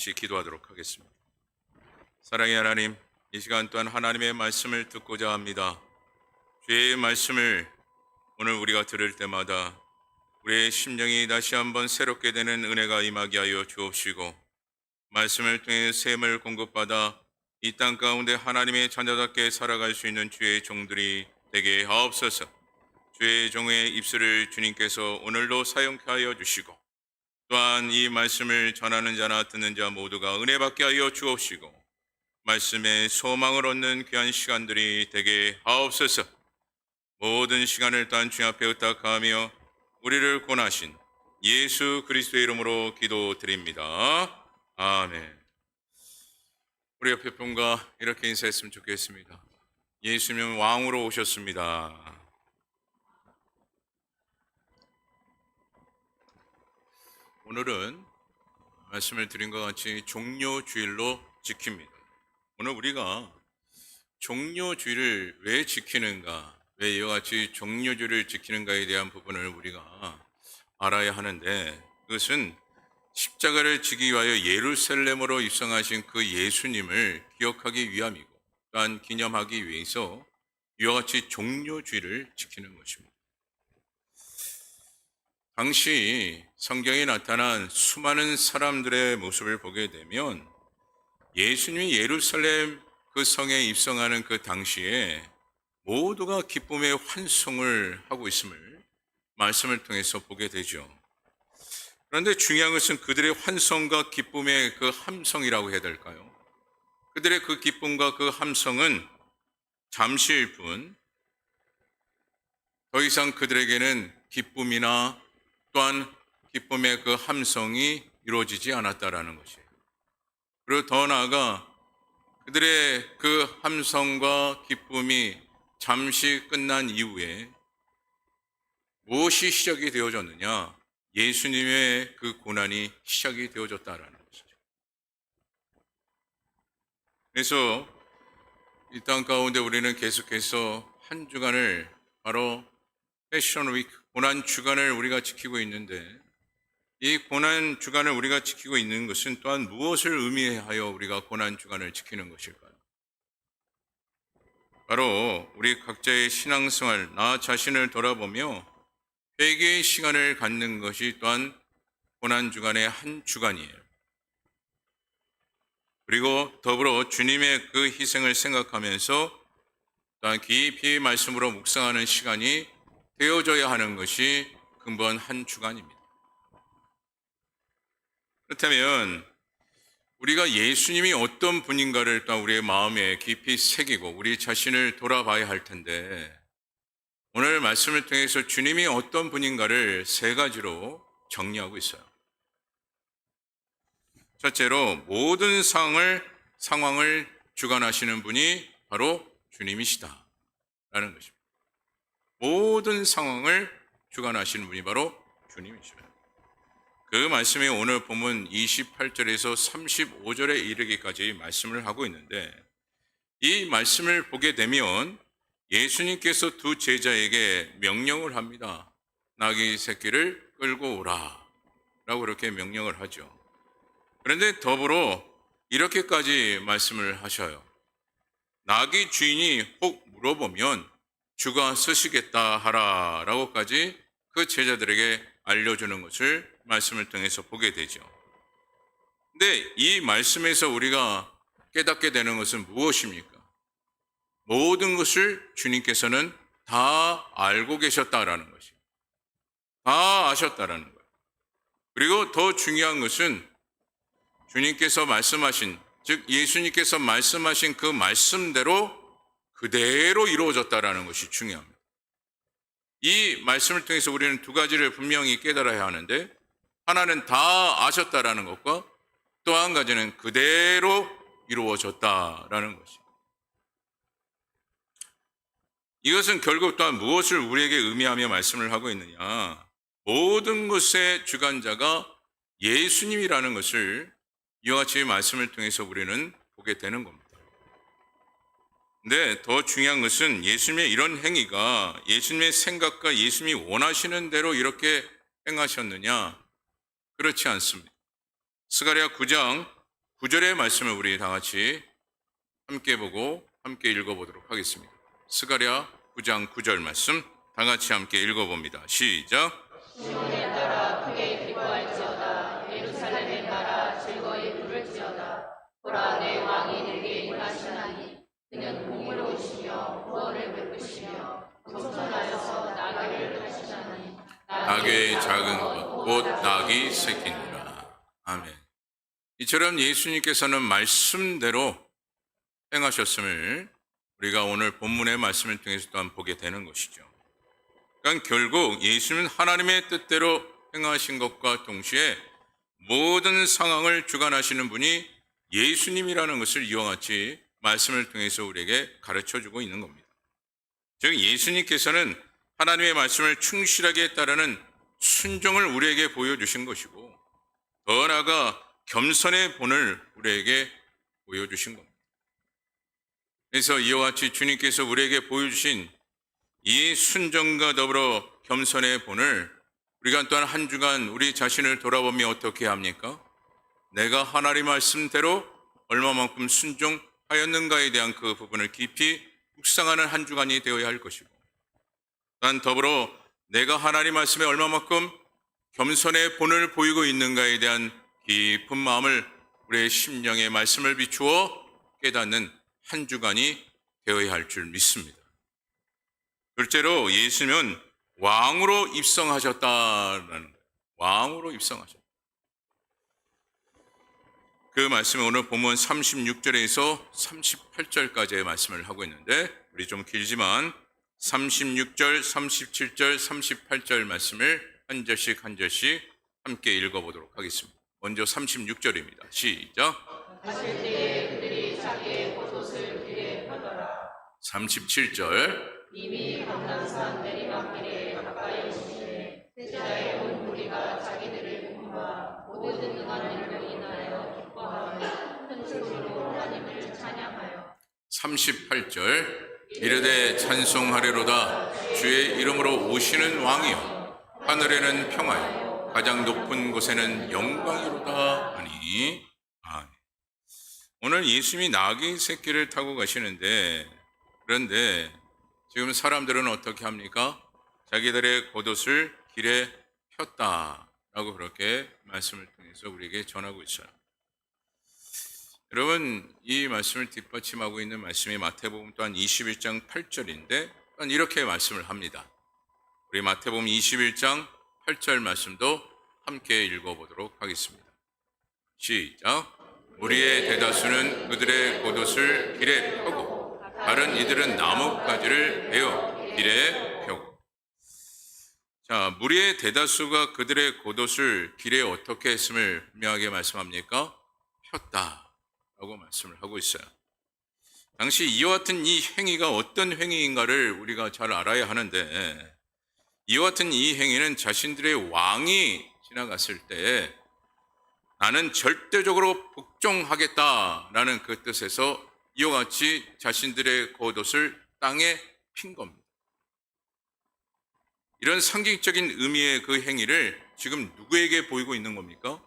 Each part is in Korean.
같이 기도하도록 하겠습니다. 사랑의 하나님, 이 시간 또한 하나님의 말씀을 듣고자 합니다. 주의 말씀을 오늘 우리가 들을 때마다 우리의 심령이 다시 한번 새롭게 되는 은혜가 임하게 하여 주옵시고, 말씀을 통해 샘을 공급받아 이 땅 가운데 하나님의 자녀답게 살아갈 수 있는 주의 종들이 되게 하옵소서. 주의 종의 입술을 주님께서 오늘도 사용케 하여 주시고, 또한 이 말씀을 전하는 자나 듣는 자 모두가 은혜 받게 하여 주옵시고, 말씀의 소망을 얻는 귀한 시간들이 되게 하옵소서. 모든 시간을 또한 주님 앞에 의탁하며 우리를 권하신 예수 그리스도의 이름으로 기도드립니다. 아멘. 우리 옆에 분과 이렇게 인사했으면 좋겠습니다. 예수님은 왕으로 오셨습니다. 오늘은 말씀을 드린 것 같이 종료주일로 지킵니다. 오늘 우리가 종료주일을 왜 지키는가, 왜 이와 같이 종료주일을 지키는가에 대한 부분을 우리가 알아야 하는데, 그것은 십자가를 지기 위하여 예루살렘으로 입성하신 그 예수님을 기억하기 위함이고, 또한 기념하기 위해서 이와 같이 종료주일을 지키는 것입니다. 당시 성경에 나타난 수많은 사람들의 모습을 보게 되면 예수님이 예루살렘 그 성에 입성하는 그 당시에 모두가 기쁨의 환송을 하고 있음을 말씀을 통해서 보게 되죠. 그런데 중요한 것은 그들의 환송과 기쁨의 그 함성이라고 해야 될까요? 그들의 그 기쁨과 그 함성은 잠시일 뿐, 더 이상 그들에게는 기쁨이나 또한 기쁨의 그 함성이 이루어지지 않았다라는 것이에요. 그리고 더 나아가 그들의 그 함성과 기쁨이 잠시 끝난 이후에 무엇이 시작이 되어졌느냐? 예수님의 그 고난이 시작이 되어졌다라는 것이죠. 그래서 이 땅 가운데 우리는 계속해서 한 주간을, 바로 패션 위크, 고난 주간을 우리가 지키고 있는데, 이 고난 주간을 우리가 지키고 있는 것은 또한 무엇을 의미하여 우리가 고난 주간을 지키는 것일까요? 바로 우리 각자의 신앙생활, 나 자신을 돌아보며 회개의 시간을 갖는 것이 또한 고난 주간의 한 주간이에요. 그리고 더불어 주님의 그 희생을 생각하면서 또한 깊이 말씀으로 묵상하는 시간이 되어져야 하는 것이 근본 한 주간입니다. 그렇다면 우리가 예수님이 어떤 분인가를 또한 우리의 마음에 깊이 새기고 우리 자신을 돌아봐야 할 텐데, 오늘 말씀을 통해서 주님이 어떤 분인가를 세 가지로 정리하고 있어요. 첫째로, 모든 상황을 주관하시는 분이 바로 주님이시다라는 것입니다. 모든 상황을 주관하시는 분이 바로 주님이시다. 그 말씀이 오늘 본문 28절에서 35절에 이르기까지 말씀을 하고 있는데, 이 말씀을 보게 되면 예수님께서 두 제자에게 명령을 합니다. 나귀 새끼를 끌고 오라 라고 그렇게 명령을 하죠. 그런데 더불어 이렇게까지 말씀을 하셔요. 나귀 주인이 혹 물어보면 주가 쓰시겠다 하라 라고까지 그 제자들에게 알려주는 것을 말씀을 통해서 보게 되죠. 근데 이 말씀에서 우리가 깨닫게 되는 것은 무엇입니까? 모든 것을 주님께서는 다 알고 계셨다라는 것이에요. 다 아셨다라는 거예요. 그리고 더 중요한 것은 주님께서 말씀하신, 즉 예수님께서 말씀하신 그 말씀대로 그대로 이루어졌다라는 것이 중요합니다. 이 말씀을 통해서 우리는 두 가지를 분명히 깨달아야 하는데, 하나는 다 아셨다라는 것과 또 한 가지는 그대로 이루어졌다라는 것입니다. 이것은 결국 또한 무엇을 우리에게 의미하며 말씀을 하고 있느냐? 모든 것의 주관자가 예수님이라는 것을 이와 같이 말씀을 통해서 우리는 보게 되는 겁니다. 근데 더 중요한 것은 예수님의 이런 행위가 예수님의 생각과 예수님이 원하시는 대로 이렇게 행하셨느냐? 그렇지 않습니다. 스가랴 9장 9절의 말씀을 우리 다 같이 함께 보고 함께 읽어보도록 하겠습니다. 스가랴 9장 9절 말씀 다 같이 함께 읽어봅니다. 시작. 시온에 따라 크게 기뻐할지어다. 예루살렘에 따라 즐거이 부를지어다. 보라, 내 왕이 내게 임하시나니 그는 공의로우시며 구원을 베푸시며 겸손하여서 나귀를 타시나니 낙의 작은 것 곧 낙이 새끼니라. 아멘. 이처럼 예수님께서는 말씀대로 행하셨음을 우리가 오늘 본문의 말씀을 통해서 또한 보게 되는 것이죠. 그러니까 결국 예수님은 하나님의 뜻대로 행하신 것과 동시에 모든 상황을 주관하시는 분이 예수님이라는 것을 이와 같이 말씀을 통해서 우리에게 가르쳐주고 있는 겁니다. 즉 예수님께서는 하나님의 말씀을 충실하게 따르는 순종을 우리에게 보여주신 것이고 더 나아가 겸손의 본을 우리에게 보여주신 겁니다. 그래서 이와 같이 주님께서 우리에게 보여주신 이 순종과 더불어 겸손의 본을 우리가 또한 한 주간 우리 자신을 돌아보며 어떻게 합니까? 내가 하나님 말씀대로 얼마만큼 순종하였는가에 대한 그 부분을 깊이 묵상하는 한 주간이 되어야 할 것이고 또한 더불어 내가 하나님 말씀에 얼마만큼 겸손의 본을 보이고 있는가에 대한 깊은 마음을 우리의 심령의 말씀을 비추어 깨닫는 한 주간이 되어야 할 줄 믿습니다. 둘째로 예수님은 왕으로 입성하셨다라는 거예요. 왕으로 입성하셨다. 그 말씀은 오늘 본문 36절에서 38절까지의 말씀을 하고 있는데 우리 좀 길지만 36절, 37절, 38절 말씀을 한 절씩 한 절씩 함께 읽어보도록 하겠습니다. 먼저 36절입니다. 시작. 가실 때에 그들이 자기의 겉옷을 길에 펴더라. 37절. 이미 감람산 내리막길에 가까이 오시에 세자에 온 무리가 자기들의 꿈과 모든 능한 일로 인하여 기뻐하며 큰 소리로 하나님을 찬양하여 38절. 이르되 찬송하리로다. 주의 이름으로 오시는 왕이여 하늘에는 평화요 가장 높은 곳에는 영광이로다 하니. 오늘 예수님이 나귀 새끼를 타고 가시는데 그런데 지금 사람들은 어떻게 합니까? 자기들의 겉옷을 길에 폈다라고 그렇게 말씀을 통해서 우리에게 전하고 있어요. 여러분 이 말씀을 뒷받침하고 있는 말씀이 마태복음 또한 21장 8절인데 또한 이렇게 말씀을 합니다. 우리 마태복음 21장 8절 말씀도 함께 읽어보도록 하겠습니다. 시작. 무리의 대다수는 그들의 겉옷을 길에 펴고 다른 이들은 나뭇가지를 베어 길에 펴고. 자, 무리의 대다수가 그들의 겉옷을 길에 어떻게 했음을 분명하게 말씀합니까? 폈다라고 말씀을 하고 있어요. 당시 이와 같은 이 행위가 어떤 행위인가를 우리가 잘 알아야 하는데 이와 같은 이 행위는 자신들의 왕이 지나갔을 때 나는 절대적으로 복종하겠다라는 그 뜻에서 이와 같이 자신들의 겉옷을 땅에 핀 겁니다. 이런 상징적인 의미의 그 행위를 지금 누구에게 보이고 있는 겁니까?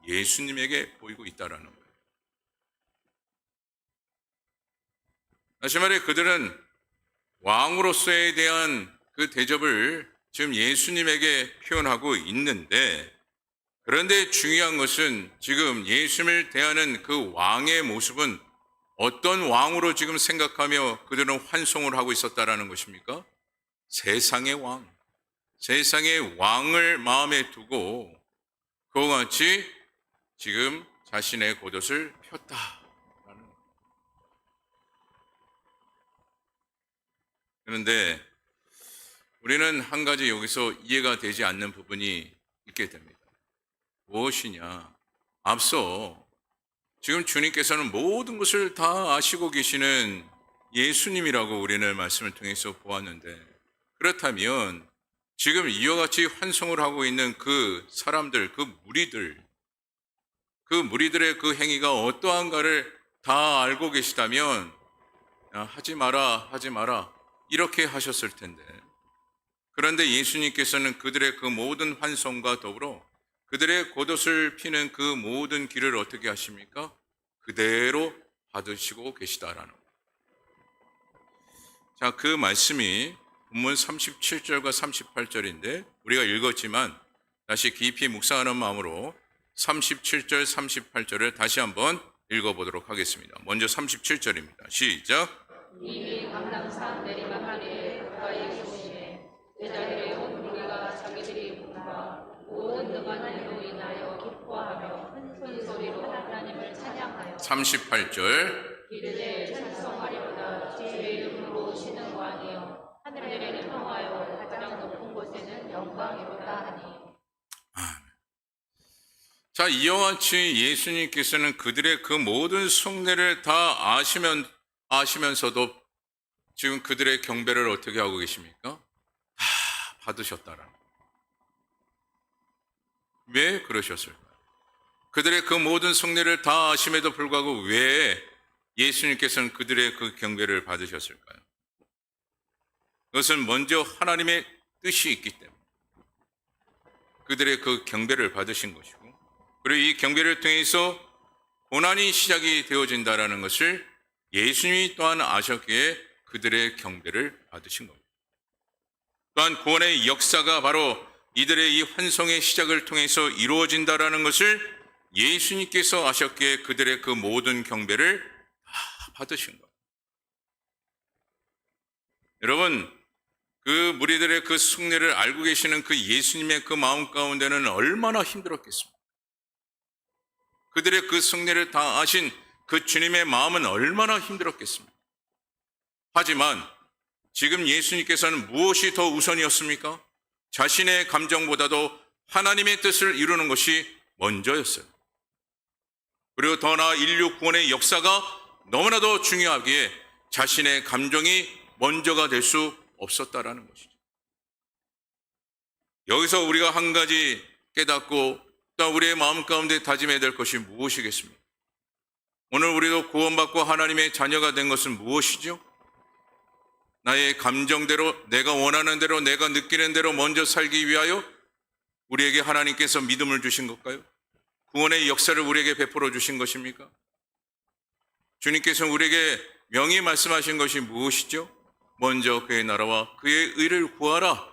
예수님에게 보이고 있다라는 거예요. 다시 말해 그들은 왕으로서에 대한 그 대접을 지금 예수님에게 표현하고 있는데 그런데 중요한 것은 지금 예수님을 대하는 그 왕의 모습은 어떤 왕으로 지금 생각하며 그들은 환송을 하고 있었다라는 것입니까? 세상의 왕. 세상의 왕을 마음에 두고 그와 같이 지금 자신의 겉옷을 폈다라는 거예요. 그런데 우리는 한 가지 여기서 이해가 되지 않는 부분이 있게 됩니다. 무엇이냐? 앞서 지금 주님께서는 모든 것을 다 아시고 계시는 예수님이라고 우리는 말씀을 통해서 보았는데 그렇다면 지금 이와 같이 환송을 하고 있는 그 사람들, 그 무리들의 그 행위가 어떠한가를 다 알고 계시다면 하지 마라 이렇게 하셨을 텐데 그런데 예수님께서는 그들의 그 모든 환송과 더불어 그들의 겉옷을 피는 그 모든 길을 어떻게 하십니까? 그대로 받으시고 계시다라는 거예요. 자, 그 말씀이 본문 37절과 38절인데 우리가 읽었지만 다시 깊이 묵상하는 마음으로 37절, 38절을 다시 한번 읽어보도록 하겠습니다. 먼저 37절입니다. 시작. 이미 감람산 내리막길에 가까이 오시네 제자들의 온 무리가 자기들이 군과 온 능한 일로 인하여 기뻐하며 큰 소리로 하나님을 찬양하여 38절. 이르되 찬송하리로다 주의 이름으로 오시는 왕이여 하늘에는 평화요 가장 높은 곳에는 영광이로다 하니. 자, 이와 같이 예수님께서는 그들의 그 모든 속내를 다 아시면서도 지금 그들의 경배를 어떻게 하고 계십니까? 다 받으셨다라는. 왜 그러셨을까요? 그들의 그 모든 속내를 다 아심에도 불구하고 왜 예수님께서는 그들의 그 경배를 받으셨을까요? 그것은 먼저 하나님의 뜻이 있기 때문에 그들의 그 경배를 받으신 것이고, 그리고 이 경배를 통해서 고난이 시작이 되어진다라는 것을 예수님이 또한 아셨기에 그들의 경배를 받으신 겁니다. 또한 구원의 역사가 바로 이들의 이 환송의 시작을 통해서 이루어진다라는 것을 예수님께서 아셨기에 그들의 그 모든 경배를 다 받으신 거예요. 여러분, 그 무리들의 그 속내를 알고 계시는 그 예수님의 그 마음 가운데는 얼마나 힘들었겠습니까? 그들의 그 속내를 다 아신 그 주님의 마음은 얼마나 힘들었겠습니까? 하지만 지금 예수님께서는 무엇이 더 우선이었습니까? 자신의 감정보다도 하나님의 뜻을 이루는 것이 먼저였어요. 그리고 더 나아 인류 구원의 역사가 너무나도 중요하기에 자신의 감정이 먼저가 될 수 없었다라는 것이죠. 여기서 우리가 한 가지 깨닫고 또 우리의 마음 가운데 다짐해야 될 것이 무엇이겠습니까? 오늘 우리도 구원받고 하나님의 자녀가 된 것은 무엇이죠? 나의 감정대로, 내가 원하는 대로, 내가 느끼는 대로 먼저 살기 위하여 우리에게 하나님께서 믿음을 주신 걸까요? 구원의 역사를 우리에게 베풀어 주신 것입니까? 주님께서 우리에게 명히 말씀하신 것이 무엇이죠? 먼저 그의 나라와 그의 의를 구하라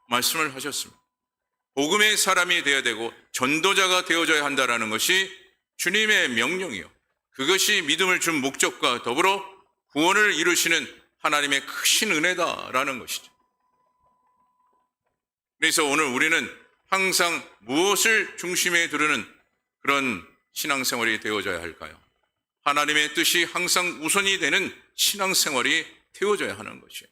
말씀을 하셨습니다. 복음의 사람이 되어야 되고 전도자가 되어져야 한다는 것이 주님의 명령이요, 그것이 믿음을 준 목적과 더불어 구원을 이루시는 하나님의 크신 은혜다라는 것이죠. 그래서 오늘 우리는 항상 무엇을 중심에 두르는 그런 신앙생활이 되어져야 할까요? 하나님의 뜻이 항상 우선이 되는 신앙생활이 되어져야 하는 것이에요.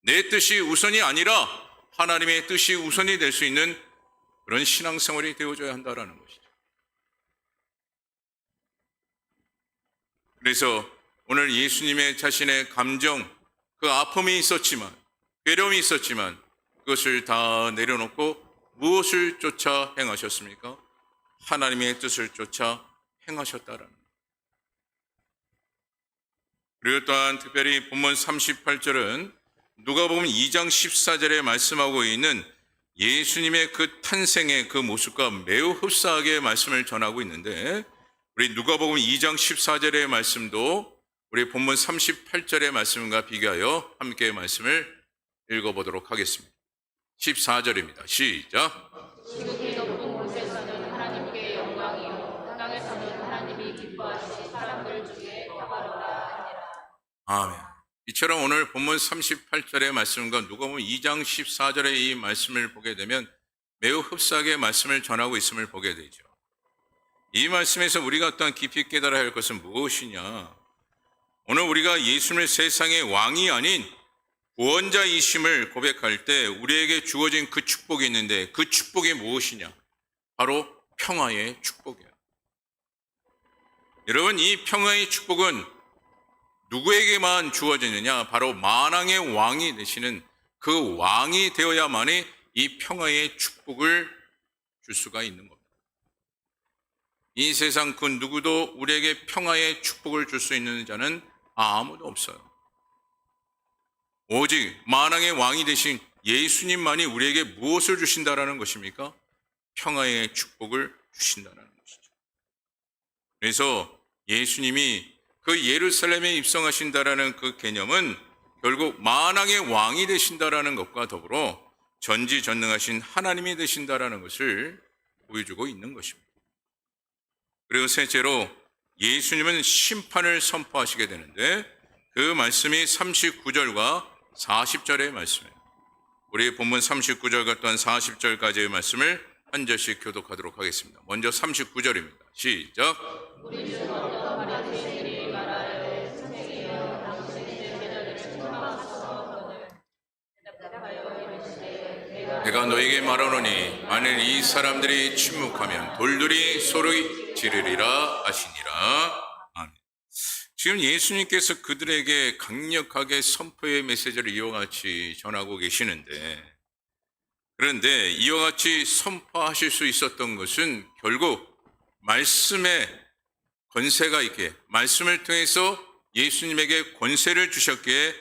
내 뜻이 우선이 아니라 하나님의 뜻이 우선이 될 수 있는 그런 신앙생활이 되어져야 한다는 것이죠. 그래서 오늘 예수님의 자신의 감정, 그 아픔이 있었지만, 괴로움이 있었지만 그것을 다 내려놓고 무엇을 쫓아 행하셨습니까? 하나님의 뜻을 쫓아 행하셨다라는 거예요. 그리고 또한 특별히 본문 38절은 누가복음 2장 14절에 말씀하고 있는 예수님의 그 탄생의 그 모습과 매우 흡사하게 말씀을 전하고 있는데, 우리 누가복음 2장 14절의 말씀도 우리 본문 38절의 말씀과 비교하여 함께 말씀을 읽어보도록 하겠습니다. 14절입니다. 시작. 지극히 높은 곳에서는 하나님께 영광이요 땅에서는 하나님이 기뻐하시니 사람들 중에 평화로다 하니라. 아멘. 이처럼 오늘 본문 38절의 말씀과 누가복음 2장 14절의 이 말씀을 보게 되면 매우 흡사하게 말씀을 전하고 있음을 보게 되죠. 이 말씀에서 우리가 또한 깊이 깨달아야 할 것은 무엇이냐? 오늘 우리가 예수님을 세상의 왕이 아닌 구원자이심을 고백할 때 우리에게 주어진 그 축복이 있는데, 그 축복이 무엇이냐? 바로 평화의 축복이에요. 여러분, 이 평화의 축복은 누구에게만 주어지느냐? 바로 만왕의 왕이 되시는 그 왕이 되어야만이 이 평화의 축복을 줄 수가 있는 겁니다. 이 세상 그 누구도 우리에게 평화의 축복을 줄 수 있는 자는 아무도 없어요. 오직 만왕의 왕이 되신 예수님만이 우리에게 무엇을 주신다라는 것입니까? 평화의 축복을 주신다는 것이죠. 그래서 예수님이 그 예루살렘에 입성하신다라는 그 개념은 결국 만왕의 왕이 되신다라는 것과 더불어 전지전능하신 하나님이 되신다라는 것을 보여주고 있는 것입니다. 그리고 셋째로 예수님은 심판을 선포하시게 되는데 그 말씀이 39절과 40절의 말씀이에요. 우리 본문 39절과 또한 40절까지의 말씀을 한 절씩 교독하도록 하겠습니다. 먼저 39절입니다. 시작. 우리 중 어떤 바리새인들이 말하여 선생이여 당신의 제자들을 책망하소서거늘 대답하여 이르시되 내가 너에게 말하노니 만일 이 사람들이 침묵하면 돌들이 소리 지르리라 하시니라. 아멘. 지금 예수님께서 그들에게 강력하게 선포의 메시지를 이와 같이 전하고 계시는데, 그런데 이와 같이 선포하실 수 있었던 것은 결국 말씀의 권세가 있기에, 말씀을 통해서 예수님에게 권세를 주셨기에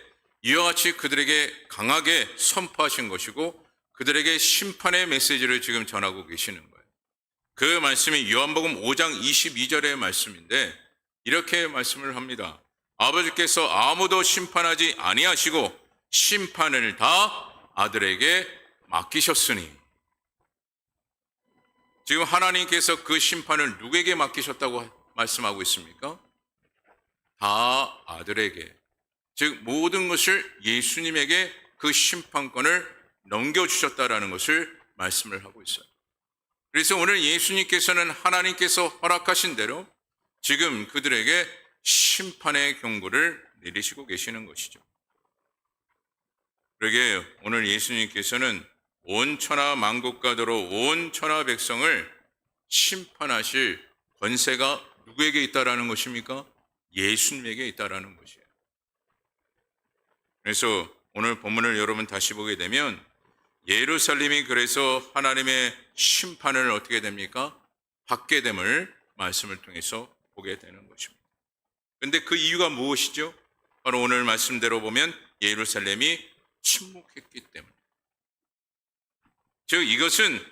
이와 같이 그들에게 강하게 선포하신 것이고 그들에게 심판의 메시지를 지금 전하고 계시는 거예요. 그 말씀이 요한복음 5장 22절의 말씀인데 이렇게 말씀을 합니다. 아버지께서 아무도 심판하지 아니하시고 심판을 다 아들에게 맡기셨으니. 지금 하나님께서 그 심판을 누구에게 맡기셨다고 말씀하고 있습니까? 다 아들에게. 즉 모든 것을 예수님에게 그 심판권을 넘겨주셨다라는 것을 말씀을 하고 있어요. 그래서 오늘 예수님께서는 하나님께서 허락하신 대로 지금 그들에게 심판의 경고를 내리시고 계시는 것이죠. 그러게 오늘 예수님께서는 온 천하 만국가도로 온 천하 백성을 심판하실 권세가 누구에게 있다라는 것입니까? 예수님에게 있다라는 것이에요. 그래서 오늘 본문을 여러분 다시 보게 되면 예루살렘이 그래서 하나님의 심판을 어떻게 됩니까? 받게 됨을 말씀을 통해서 보게 되는 것입니다. 그런데 그 이유가 무엇이죠? 바로 오늘 말씀대로 보면 예루살렘이 침묵했기 때문에. 즉 이것은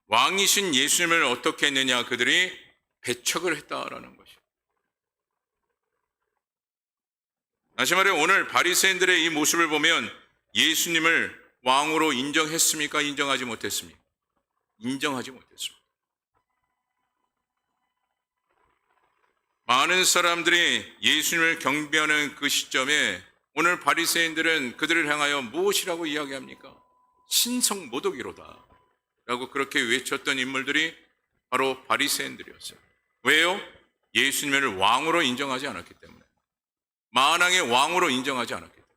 왕이신 예수님을 어떻게 했느냐, 그들이 배척을 했다라는 것이에요. 다시 말해 오늘 바리새인들의 이 모습을 보면 예수님을 왕으로 인정했습니까? 인정하지 못했습니까? 인정하지 못했습니다. 많은 사람들이 예수님을 경배하는 그 시점에 오늘 바리새인들은 그들을 향하여 무엇이라고 이야기합니까? 신성모독이로다 라고 그렇게 외쳤던 인물들이 바로 바리새인들이었어요. 왜요? 예수님을 왕으로 인정하지 않았기 때문에. 만왕의 왕으로 인정하지 않았기 때문에.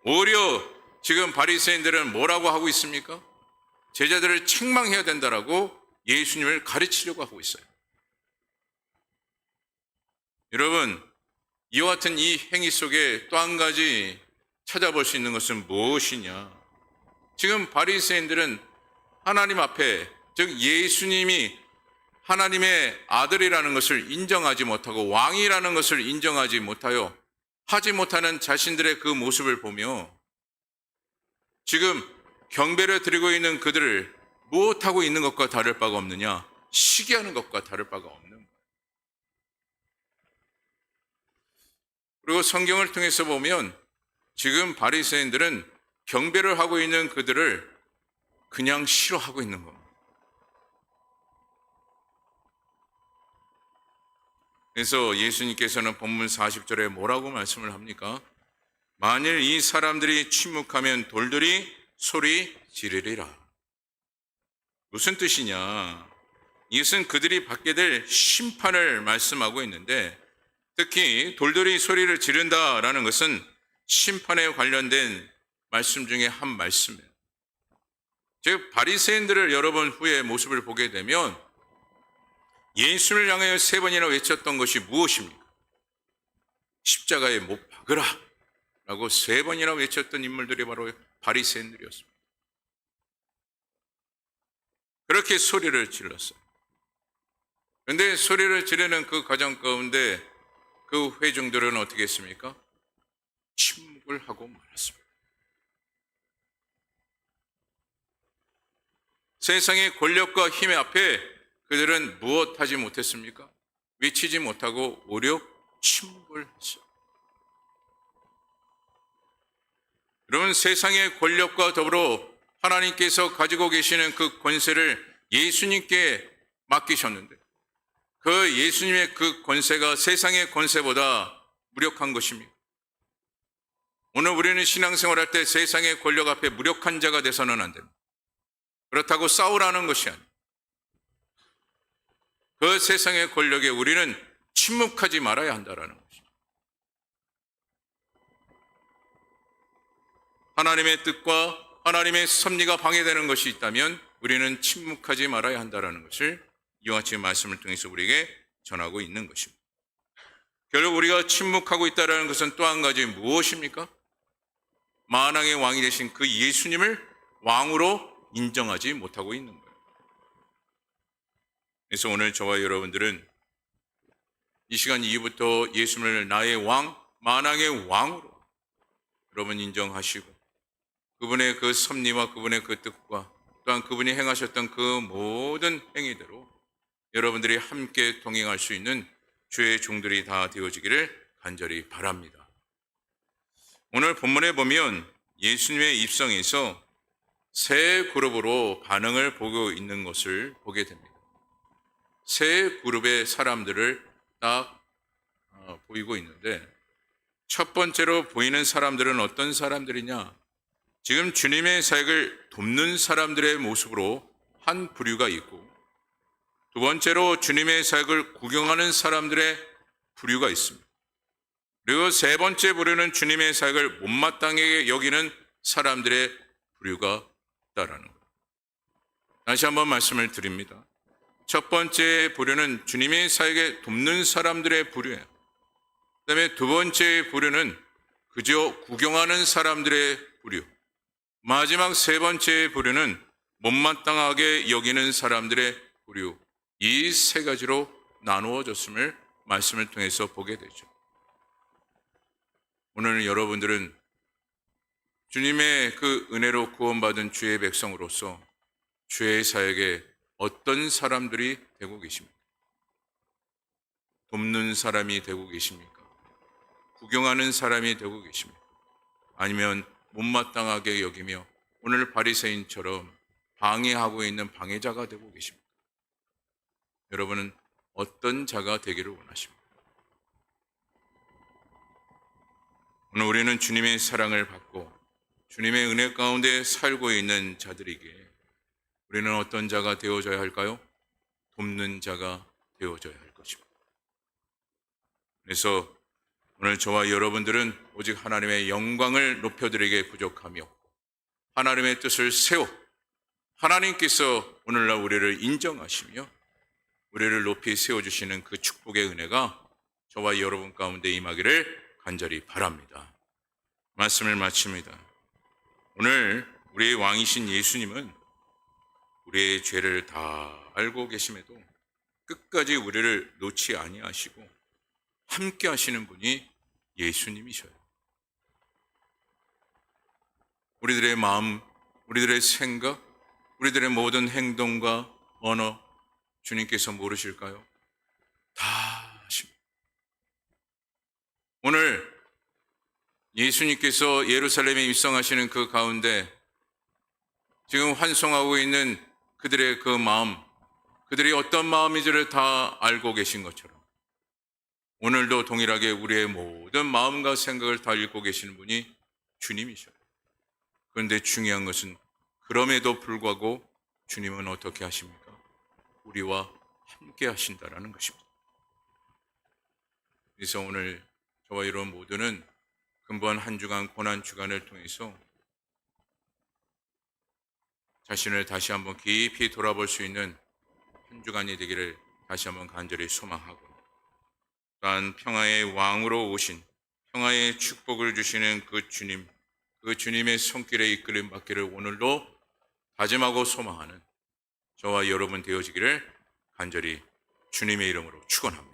오히려 지금 바리새인들은 뭐라고 하고 있습니까? 제자들을 책망해야 된다라고 예수님을 가르치려고 하고 있어요. 여러분, 이와 같은 이 행위 속에 또 한 가지 찾아볼 수 있는 것은 무엇이냐? 지금 바리새인들은 하나님 앞에, 즉 예수님이 하나님의 아들이라는 것을 인정하지 못하고 왕이라는 것을 인정하지 못하여 하지 못하는 자신들의 그 모습을 보며 지금 경배를 드리고 있는 그들을 무엇하고 있는 것과 다를 바가 없느냐? 시기하는 것과 다를 바가 없는 거예요. 그리고 성경을 통해서 보면 지금 바리새인들은 경배를 하고 있는 그들을 그냥 싫어하고 있는 겁니다. 그래서 예수님께서는 본문 40절에 뭐라고 말씀을 합니까? 만일 이 사람들이 침묵하면 돌들이 소리 지르리라. 무슨 뜻이냐? 이것은 그들이 받게 될 심판을 말씀하고 있는데, 특히 돌들이 소리를 지른다라는 것은 심판에 관련된 말씀 중에 한 말씀이에요. 즉 바리새인들을 여러분 후에 모습을 보게 되면 예수를 향하여 3번이나 외쳤던 것이 무엇입니까? 십자가에 못 박으라 라고 3번이나 외쳤던 인물들이 바로 바리새인들이었습니다. 그렇게 소리를 질렀어요. 그런데 소리를 지르는 그 과정 가운데 그 회중들은 어떻게 했습니까? 침묵을 하고 말았습니다. 세상의 권력과 힘의 앞에 그들은 무엇하지 못했습니까? 외치지 못하고 오히려 침묵을 했어요. 여러분, 세상의 권력과 더불어 하나님께서 가지고 계시는 그 권세를 예수님께 맡기셨는데 그 예수님의 그 권세가 세상의 권세보다 무력한 것입니다. 오늘 우리는 신앙생활할 때 세상의 권력 앞에 무력한 자가 돼서는 안 됩니다. 그렇다고 싸우라는 것이 아니에요. 그 세상의 권력에 우리는 침묵하지 말아야 한다는 것이죠. 하나님의 뜻과 하나님의 섭리가 방해되는 것이 있다면 우리는 침묵하지 말아야 한다는 것을 이와 같이 말씀을 통해서 우리에게 전하고 있는 것입니다. 결국 우리가 침묵하고 있다는 것은 또 한 가지 무엇입니까? 만왕의 왕이 되신 그 예수님을 왕으로 인정하지 못하고 있는 거예요. 그래서 오늘 저와 여러분들은 이 시간 이후부터 예수님을 나의 왕, 만왕의 왕으로 여러분 인정하시고 그분의 그 섭리와 그분의 그 뜻과 또한 그분이 행하셨던 그 모든 행위대로 여러분들이 함께 동행할 수 있는 주의 종들이 다 되어지기를 간절히 바랍니다. 오늘 본문에 보면 예수님의 입성에서 세 그룹으로 반응을 보고 있는 것을 보게 됩니다. 세 그룹의 사람들을 딱 보이고 있는데 첫 번째로 보이는 사람들은 어떤 사람들이냐? 지금 주님의 사역을 돕는 사람들의 모습으로 한 부류가 있고 두 번째로 주님의 사역을 구경하는 사람들의 부류가 있습니다. 그리고 세 번째 부류는 주님의 사역을 못마땅하게 여기는 사람들의 부류가 있다라는 거예요. 다시 한번 말씀을 드립니다. 첫 번째 부류는 주님의 사역에 돕는 사람들의 부류예요. 그 다음에 두 번째 부류는 그저 구경하는 사람들의 부류. 마지막 세 번째 부류는 못마땅하게 여기는 사람들의 부류. 이 세 가지로 나누어졌음을 말씀을 통해서 보게 되죠. 오늘 여러분들은 주님의 그 은혜로 구원받은 주의 백성으로서 주의 사역에 어떤 사람들이 되고 계십니까? 돕는 사람이 되고 계십니까? 구경하는 사람이 되고 계십니까? 아니면 못마땅하게 여기며 오늘 바리새인처럼 방해하고 있는 방해자가 되고 계십니까? 여러분은 어떤 자가 되기를 원하십니까? 오늘 우리는 주님의 사랑을 받고 주님의 은혜 가운데 살고 있는 자들에게 우리는 어떤 자가 되어져야 할까요? 돕는 자가 되어져야 할 것입니다. 그래서 오늘 저와 여러분들은 오직 하나님의 영광을 높여드리기에 부족함이 없고 하나님의 뜻을 세워 하나님께서 오늘날 우리를 인정하시며 우리를 높이 세워주시는 그 축복의 은혜가 저와 여러분 가운데 임하기를 간절히 바랍니다. 말씀을 마칩니다. 오늘 우리의 왕이신 예수님은 우리의 죄를 다 알고 계심에도 끝까지 우리를 놓지 아니하시고 함께 하시는 분이 예수님이셔요. 우리들의 마음, 우리들의 생각, 우리들의 모든 행동과 언어 주님께서 모르실까요? 다 아십니다. 오늘 예수님께서 예루살렘에 입성하시는 그 가운데 지금 환송하고 있는 그들의 그 마음, 그들이 어떤 마음인지를 다 알고 계신 것처럼 오늘도 동일하게 우리의 모든 마음과 생각을 다 읽고 계시는 분이 주님이셔요. 그런데 중요한 것은 그럼에도 불구하고 주님은 어떻게 하십니까? 우리와 함께 하신다라는 것입니다. 그래서 오늘 저와 여러분 모두는 근본 한 주간 고난 주간을 통해서 자신을 다시 한번 깊이 돌아볼 수 있는 한 주간이 되기를 다시 한번 간절히 소망하고 또한 평화의 왕으로 오신 평화의 축복을 주시는 그 주님, 그 주님의 손길에 이끌림 받기를 오늘도 다짐하고 소망하는 저와 여러분 되어지기를 간절히 주님의 이름으로 축원합니다.